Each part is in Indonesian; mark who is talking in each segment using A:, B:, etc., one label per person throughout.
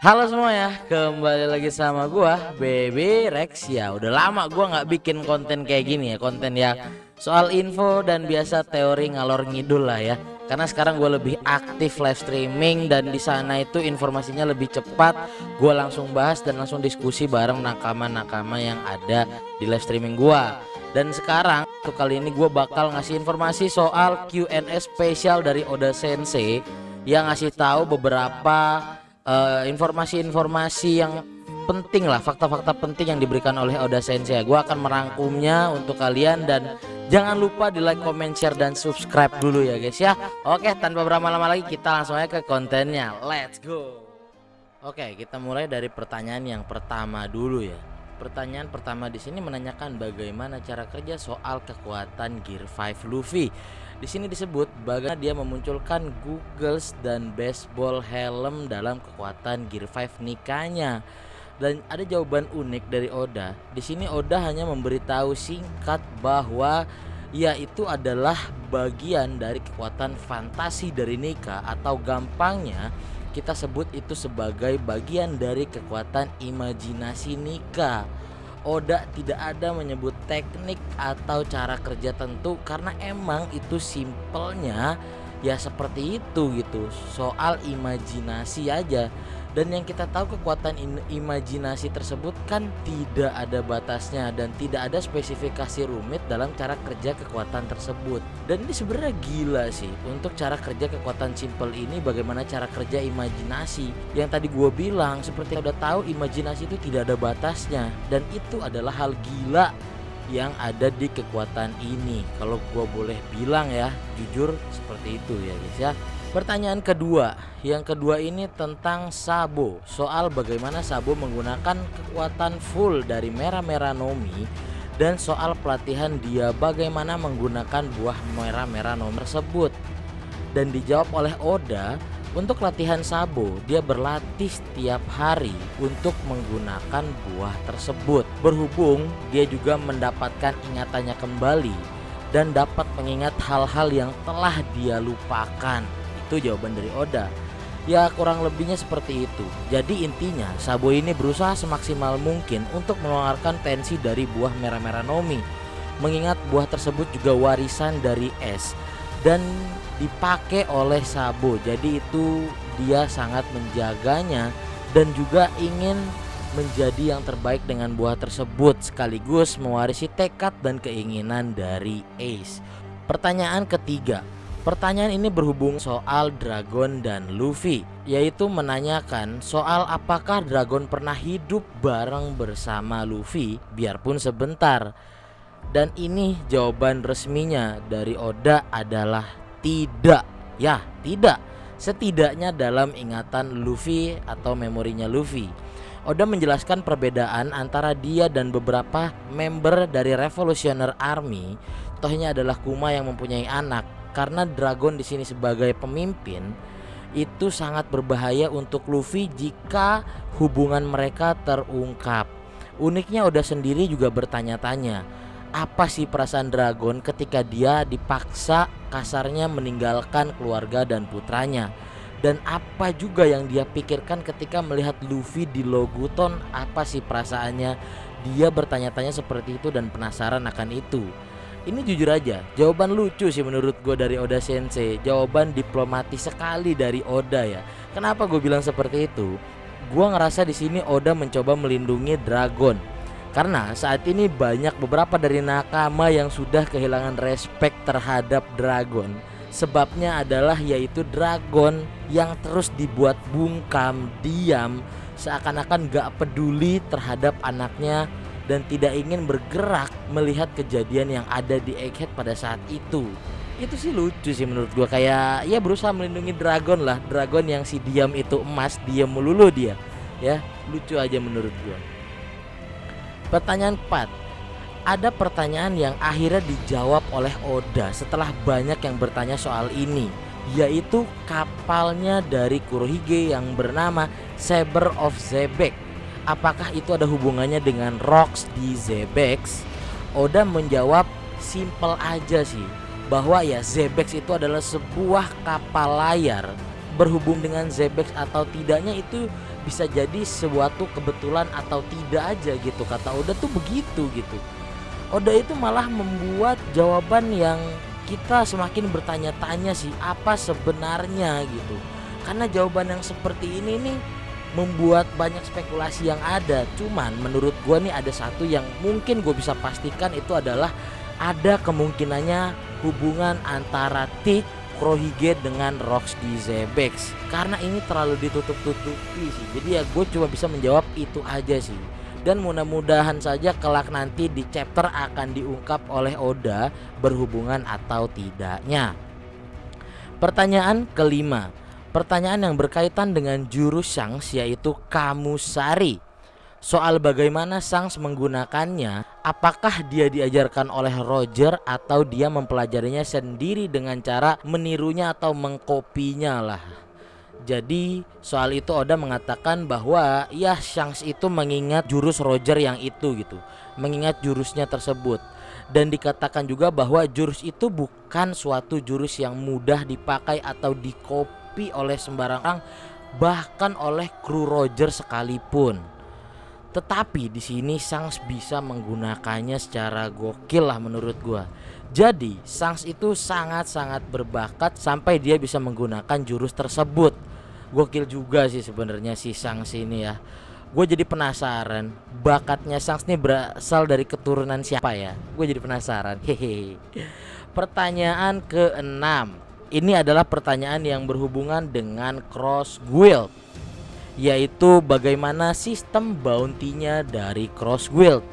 A: Halo semua ya, kembali lagi sama gua Baby Rex ya. Udah lama gua nggak bikin konten kayak gini ya, konten ya soal info dan biasa teori ngalor ngidul lah ya. Karena sekarang gue lebih aktif live streaming dan di sana itu informasinya lebih cepat. Gue langsung bahas dan langsung diskusi bareng nakama-nakama yang ada di live streaming gua. Dan sekarang untuk kali ini gue bakal ngasih informasi soal Q&A spesial dari Oda Sensei yang ngasih tahu beberapa informasi-informasi yang penting lah, fakta-fakta penting yang diberikan oleh Oda Sensei. Gue akan merangkumnya untuk kalian dan jangan lupa di like, comment, share, dan subscribe dulu ya guys ya. Oke, tanpa berlama-lama lagi kita langsung aja ke kontennya. Let's go. Oke, kita mulai dari pertanyaan yang pertama dulu ya. Pertanyaan pertama di sini menanyakan bagaimana cara kerja soal kekuatan Gear 5 Luffy. Di sini disebut bagaimana dia memunculkan goggles dan baseball helm dalam kekuatan Gear 5 Nikanya. Dan ada jawaban unik dari Oda. Di sini Oda hanya memberitahu singkat bahwa ya itu adalah bagian dari kekuatan fantasi dari Nika, atau gampangnya kita sebut itu sebagai bagian dari kekuatan imajinasi Nika. Oda tidak ada menyebut teknik atau cara kerja tentu karena emang itu simpelnya ya seperti itu gitu, soal imajinasi aja. Dan yang kita tahu kekuatan imajinasi tersebut kan tidak ada batasnya dan tidak ada spesifikasi rumit dalam cara kerja kekuatan tersebut. Dan ini sebenarnya gila sih untuk cara kerja kekuatan simple ini, bagaimana cara kerja imajinasi. Yang tadi gue bilang seperti udah tahu imajinasi itu tidak ada batasnya, dan itu adalah hal gila yang ada di kekuatan ini. Kalau gue boleh bilang ya, jujur seperti itu ya guys ya. Pertanyaan kedua, yang kedua ini tentang Sabo, soal bagaimana Sabo menggunakan kekuatan full dari Mera-Mera Nomi, dan soal pelatihan dia bagaimana menggunakan buah Mera-Mera Nomi tersebut. Dan dijawab oleh Oda, untuk latihan Sabo dia berlatih setiap hari untuk menggunakan buah tersebut. Berhubung dia juga mendapatkan ingatannya kembali dan dapat mengingat hal-hal yang telah dia lupakan. Itu jawaban dari Oda. Ya kurang lebihnya seperti itu. Jadi intinya Sabo ini berusaha semaksimal mungkin untuk mengeluarkan tensi dari buah Mera-Mera Nomi, mengingat buah tersebut juga warisan dari es dan dipakai oleh Sabo. Jadi itu dia sangat menjaganya dan juga ingin menjadi yang terbaik dengan buah tersebut, sekaligus mewarisi tekad dan keinginan dari Ace. Pertanyaan ketiga. Pertanyaan ini berhubung soal Dragon dan Luffy, yaitu menanyakan soal apakah Dragon pernah hidup bareng bersama Luffy biarpun sebentar. Dan ini jawaban resminya dari Oda adalah tidak. Ya, tidak. Setidaknya dalam ingatan Luffy atau memorinya Luffy. Oda menjelaskan perbedaan antara dia dan beberapa member dari Revolutioner Army. Tohnya adalah Kuma yang mempunyai anak. Karena Dragon di sini sebagai pemimpin itu sangat berbahaya untuk Luffy jika hubungan mereka terungkap. Uniknya Oda sendiri juga bertanya-tanya, apa sih perasaan Dragon ketika dia dipaksa kasarnya meninggalkan keluarga dan putranya? Dan apa juga yang dia pikirkan ketika melihat Luffy di Loguton? Apa sih perasaannya? Dia bertanya-tanya seperti itu dan penasaran akan itu. Ini jujur aja jawaban lucu sih menurut gue dari Oda Sensei. Jawaban diplomatis sekali dari Oda ya. Kenapa gue bilang seperti itu? Gue ngerasa di sini Oda mencoba melindungi Dragon. Karena saat ini banyak beberapa dari nakama yang sudah kehilangan respect terhadap Dragon. Sebabnya adalah yaitu Dragon yang terus dibuat bungkam, diam, seakan-akan gak peduli terhadap anaknya dan tidak ingin bergerak melihat kejadian yang ada di Egghead pada saat itu. Itu sih lucu sih menurut gua, kayak ya berusaha melindungi Dragon lah. Dragon yang si diam itu emas, diam melulu dia. Ya, lucu aja menurut gua. Pertanyaan 4. Ada pertanyaan yang akhirnya dijawab oleh Oda setelah banyak yang bertanya soal ini, yaitu kapalnya dari Kurohige yang bernama Saber of Zebek. Apakah itu ada hubungannya dengan rocks di Zebex? Oda menjawab simple aja sih, bahwa ya Zebex itu adalah sebuah kapal layar. Berhubung dengan Zebex atau tidaknya itu bisa jadi sesuatu kebetulan atau tidak aja gitu. Kata Oda tuh begitu gitu. Oda itu malah membuat jawaban yang kita semakin bertanya-tanya sih, apa sebenarnya gitu. Karena jawaban yang seperti ini nih membuat banyak spekulasi yang ada. Cuman menurut gua nih ada satu yang mungkin gue bisa pastikan, itu adalah ada kemungkinannya hubungan antara Teach, Kurohige dengan Rocks di Zebes. Karena ini terlalu ditutup-tutupi sih. Jadi ya gue cuma bisa menjawab itu aja sih. Dan mudah-mudahan saja kelak nanti di chapter akan diungkap oleh Oda berhubungan atau tidaknya. Pertanyaan kelima, pertanyaan yang berkaitan dengan jurus Shanks, yaitu Kamusari. Soal bagaimana Shanks menggunakannya, apakah dia diajarkan oleh Roger atau dia mempelajarinya sendiri dengan cara menirunya atau mengkopinya lah. Jadi soal itu Oda mengatakan bahwa ya Shanks itu mengingat jurus Roger yang itu gitu, mengingat jurusnya tersebut. Dan dikatakan juga bahwa jurus itu bukan suatu jurus yang mudah dipakai atau dikopi oleh sembarang orang, bahkan oleh kru Roger sekalipun. Tetapi di sini Shanks bisa menggunakannya secara gokil lah menurut gua. Jadi Shanks itu sangat-sangat berbakat sampai dia bisa menggunakan jurus tersebut. Gokil juga sih sebenarnya si Shanks ini ya. Gue jadi penasaran bakatnya Shanks nih berasal dari keturunan siapa ya. Gue jadi penasaran. Hehe. Pertanyaan keenam, ini adalah pertanyaan yang berhubungan dengan Cross Guild, yaitu bagaimana sistem bounty-nya dari Cross Guild.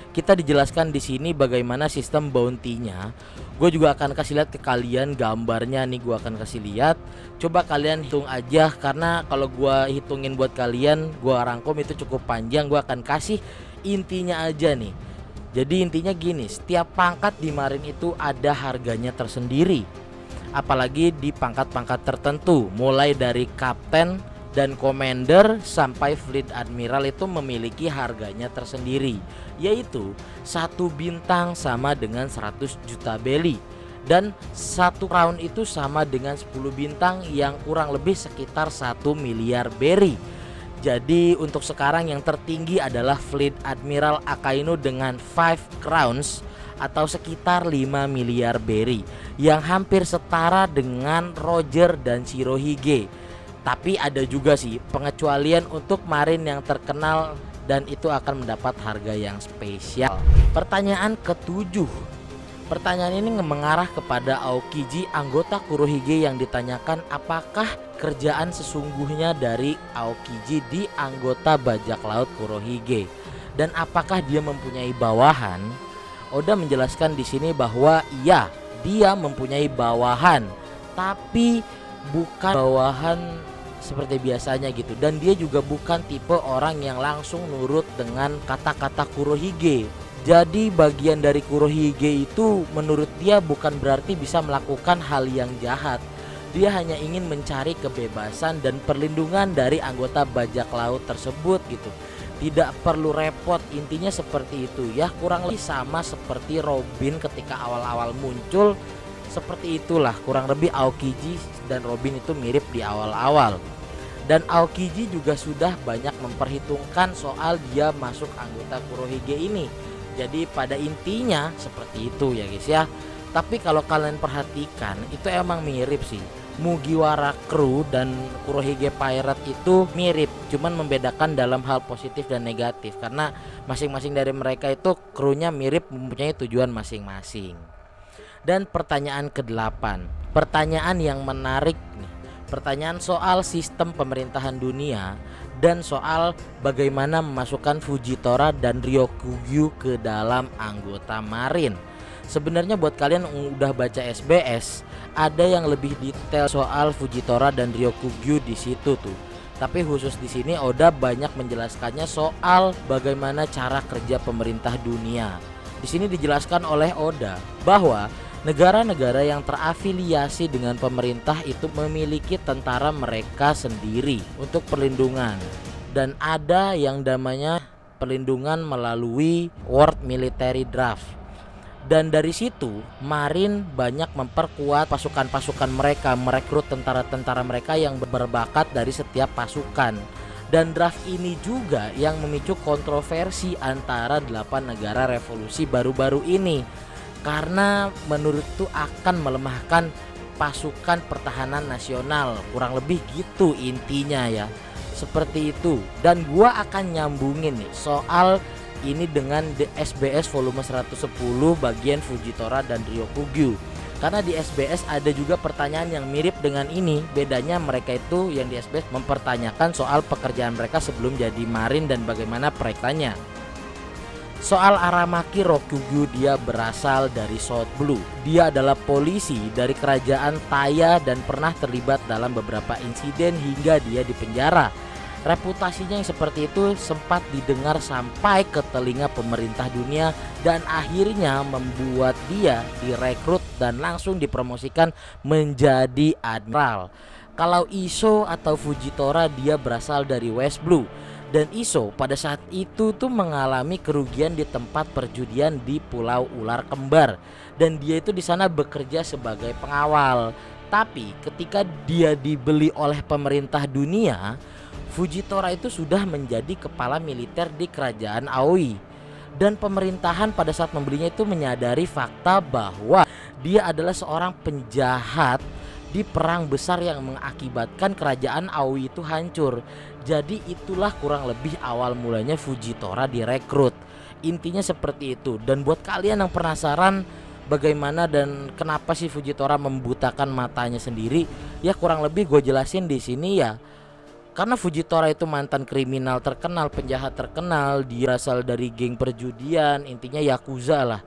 A: Kita dijelaskan di sini bagaimana sistem bounty-nya. Gue juga akan kasih lihat ke kalian gambarnya nih, gue akan kasih lihat. Coba kalian hitung aja, karena kalau gue hitungin buat kalian, gue rangkum itu cukup panjang. Gue akan kasih intinya aja nih. Jadi intinya gini, setiap pangkat di Marine itu ada harganya tersendiri. Apalagi di pangkat-pangkat tertentu, mulai dari kapten dan commander sampai fleet admiral itu memiliki harganya tersendiri, yaitu 1 bintang sama dengan 100 juta belly, dan 1 crown itu sama dengan 10 bintang yang kurang lebih sekitar 1 miliar berry. Jadi untuk sekarang yang tertinggi adalah fleet admiral Akainu dengan 5 crowns atau sekitar 5 miliar berry, yang hampir setara dengan Roger dan Shirohige. Tapi ada juga sih pengecualian untuk Marine yang terkenal, dan itu akan mendapat harga yang spesial. Pertanyaan ketujuh, pertanyaan ini mengarah kepada Aokiji, anggota Kurohige, yang ditanyakan apakah kerjaan sesungguhnya dari Aokiji di anggota bajak laut Kurohige, dan apakah dia mempunyai bawahan. Oda menjelaskan di sini bahwa iya, dia mempunyai bawahan, tapi bukan bawahan seperti biasanya gitu, dan dia juga bukan tipe orang yang langsung nurut dengan kata-kata Kurohige. Jadi bagian dari Kurohige itu menurut dia bukan berarti bisa melakukan hal yang jahat. Dia hanya ingin mencari kebebasan dan perlindungan dari anggota bajak laut tersebut gitu. Tidak perlu repot, intinya seperti itu ya, kurang lebih sama seperti Robin ketika awal-awal muncul. Seperti itulah kurang lebih Aokiji dan Robin itu mirip di awal-awal. Dan Aokiji juga sudah banyak memperhitungkan soal dia masuk anggota Kurohige ini. Jadi pada intinya seperti itu ya guys ya. Tapi kalau kalian perhatikan itu emang mirip sih. Mugiwara Crew dan Kurohige Pirate itu mirip, cuman membedakan dalam hal positif dan negatif, karena masing-masing dari mereka itu krunya mirip, mempunyai tujuan masing-masing. Dan pertanyaan ke-8, pertanyaan yang menarik nih, pertanyaan soal sistem pemerintahan dunia dan soal bagaimana memasukkan Fujitora dan Ryokugyu ke dalam anggota Marine. Sebenarnya buat kalian yang udah baca SBS, ada yang lebih detail soal Fujitora dan Ryokugyu di situ tuh. Tapi khusus di sini Oda banyak menjelaskannya soal bagaimana cara kerja pemerintah dunia. Di sini dijelaskan oleh Oda bahwa negara-negara yang terafiliasi dengan pemerintah itu memiliki tentara mereka sendiri untuk perlindungan, dan ada yang namanya perlindungan melalui World Military Draft. Dan dari situ Marine banyak memperkuat pasukan-pasukan mereka, merekrut tentara-tentara mereka yang berbakat dari setiap pasukan. Dan draft ini juga yang memicu kontroversi antara 8 negara revolusi baru-baru ini, karena menurutku akan melemahkan pasukan pertahanan nasional, kurang lebih gitu intinya ya. Seperti itu. Dan gua akan nyambungin nih soal ini dengan SBS volume 110 bagian Fujitora dan Ryokugyu. Karena di SBS ada juga pertanyaan yang mirip dengan ini. Bedanya mereka itu yang di SBS mempertanyakan soal pekerjaan mereka sebelum jadi marin dan bagaimana perekrutnya. Soal Aramaki Rokugyu, dia berasal dari South Blue. Dia adalah polisi dari kerajaan Taya dan pernah terlibat dalam beberapa insiden hingga dia dipenjara. Reputasinya yang seperti itu sempat didengar sampai ke telinga pemerintah dunia dan akhirnya membuat dia direkrut dan langsung dipromosikan menjadi admiral. Kalau Iso atau Fujitora, dia berasal dari West Blue. Dan Iso pada saat itu tuh mengalami kerugian di tempat perjudian di Pulau Ular Kembar, dan dia itu di sana bekerja sebagai pengawal. Tapi ketika dia dibeli oleh pemerintah dunia, Fujitora itu sudah menjadi kepala militer di kerajaan Aoi. Dan pemerintahan pada saat membelinya itu menyadari fakta bahwa dia adalah seorang penjahat di perang besar yang mengakibatkan kerajaan Aoi itu hancur. Jadi itulah kurang lebih awal mulanya Fujitora direkrut. Intinya seperti itu. Dan buat kalian yang penasaran bagaimana dan kenapa sih Fujitora membutakan matanya sendiri, ya kurang lebih gue jelasin di sini ya. Karena Fujitora itu mantan kriminal terkenal, penjahat terkenal, dia berasal dari geng perjudian, intinya yakuza lah.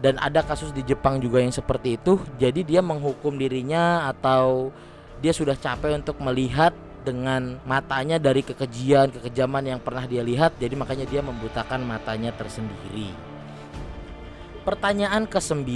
A: Dan ada kasus di Jepang juga yang seperti itu. Jadi dia menghukum dirinya atau dia sudah capek untuk melihat dengan matanya dari kekejaman yang pernah dia lihat. Jadi makanya dia membutakan matanya tersendiri. Pertanyaan ke-9,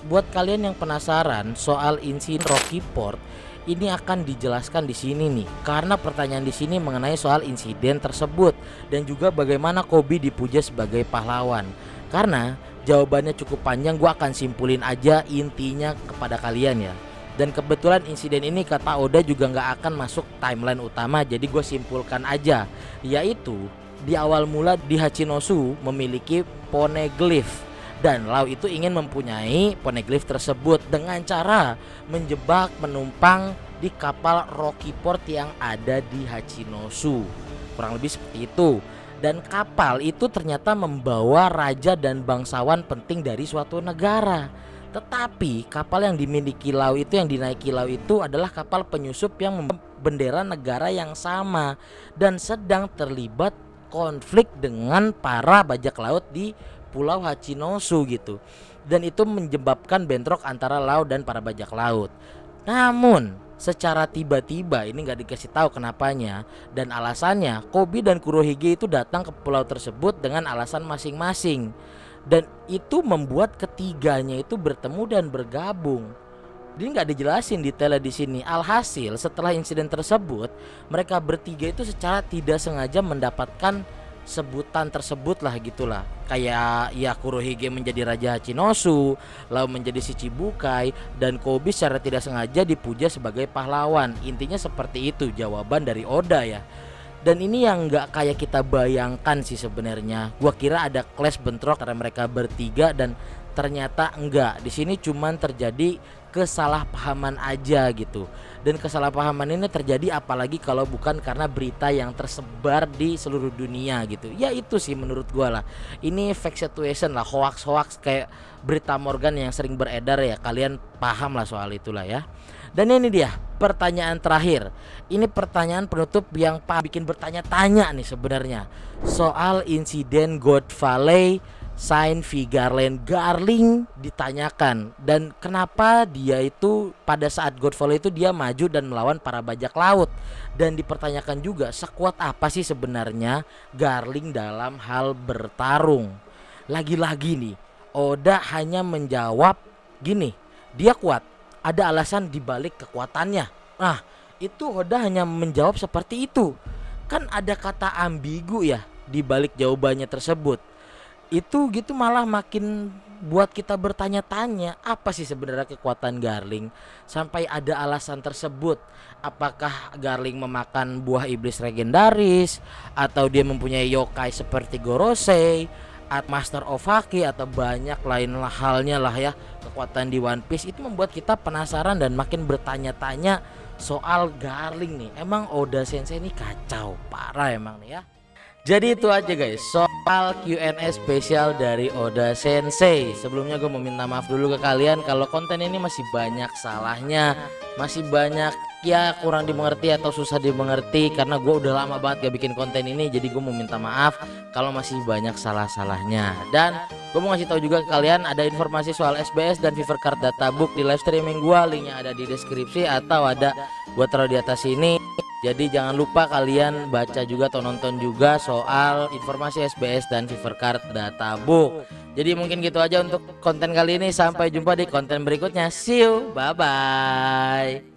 A: buat kalian yang penasaran soal insiden Rocky Port, ini akan dijelaskan di sini nih, karena pertanyaan di sini mengenai soal insiden tersebut dan juga bagaimana Kobe dipuja sebagai pahlawan. Karena jawabannya cukup panjang, gua akan simpulin aja intinya kepada kalian ya. Dan kebetulan insiden ini kata Oda juga nggak akan masuk timeline utama, jadi gue simpulkan aja, yaitu di awal mula di Hachinosu memiliki poneglyph. Dan Lau itu ingin mempunyai poneglyph tersebut dengan cara menjebak penumpang di kapal Rocky Port yang ada di Hachinosu. Kurang lebih seperti itu. Dan kapal itu ternyata membawa raja dan bangsawan penting dari suatu negara. Tetapi kapal yang dimiliki Lau itu, yang dinaiki Lau itu adalah kapal penyusup yang membawa bendera negara yang sama dan sedang terlibat konflik dengan para bajak laut di Pulau Hachinosu gitu. Dan itu menyebabkan bentrok antara Lau dan para bajak laut. Namun secara tiba-tiba ini nggak dikasih tahu kenapanya, dan alasannya Kobe dan Kurohige itu datang ke pulau tersebut dengan alasan masing-masing. Dan itu membuat ketiganya itu bertemu dan bergabung. Dia nggak dijelasin detailnya di sini. Alhasil setelah insiden tersebut, mereka bertiga itu secara tidak sengaja mendapatkan sebutan tersebut lah gitulah. Kayak ya Kurohige menjadi Raja Hachinosu, Lau menjadi Shichibukai, dan Kobe secara tidak sengaja dipuja sebagai pahlawan. Intinya seperti itu jawaban dari Oda ya. Dan ini yang nggak kayak kita bayangkan sih sebenarnya. Gua kira ada clash bentrok antara mereka bertiga dan ternyata enggak. Di sini cuman terjadi kesalahpahaman aja gitu. Dan kesalahpahaman ini terjadi apalagi kalau bukan karena berita yang tersebar di seluruh dunia gitu. Ya itu sih menurut gua lah. Ini fake situation lah, hoax kayak berita Morgan yang sering beredar ya. Kalian paham lah soal itulah ya. Dan ini dia pertanyaan terakhir. Ini pertanyaan penutup yang bikin bertanya-tanya nih sebenarnya. Soal insiden God Valley Saint Vigarland Garling ditanyakan, dan kenapa dia itu pada saat God Valley itu dia maju dan melawan para bajak laut. Dan dipertanyakan juga sekuat apa sih sebenarnya Garling dalam hal bertarung. Lagi-lagi nih Oda hanya menjawab gini, dia kuat, ada alasan dibalik kekuatannya. Nah itu Oda hanya menjawab seperti itu. Kan ada kata ambigu ya dibalik jawabannya tersebut. Itu gitu malah makin buat kita bertanya-tanya apa sih sebenarnya kekuatan Garling sampai ada alasan tersebut. Apakah Garling memakan buah iblis legendaris, atau dia mempunyai yokai seperti Gorosei, atau Master of Haki, atau banyak lain halnya lah ya kekuatan di One Piece. Itu membuat kita penasaran dan makin bertanya-tanya soal Garling nih. Emang Oda Sensei ini kacau parah emang nih ya. Jadi itu aja guys soal Q&A spesial dari Oda Sensei. Sebelumnya gue mau minta maaf dulu ke kalian kalau konten ini masih banyak salahnya, masih banyak ya kurang dimengerti atau susah dimengerti, karena gue udah lama banget gak bikin konten ini. Jadi gue mau minta maaf kalau masih banyak salah-salahnya. Dan gue mau ngasih tahu juga ke kalian ada informasi soal SBS dan Fever Card Databook di live streaming gue. Linknya ada di deskripsi atau ada gue taruh di atas ini. Jadi jangan lupa kalian baca juga atau nonton juga soal informasi SBS dan Fever Card Databook. Jadi mungkin gitu aja untuk konten kali ini. Sampai jumpa di konten berikutnya. See you, bye bye.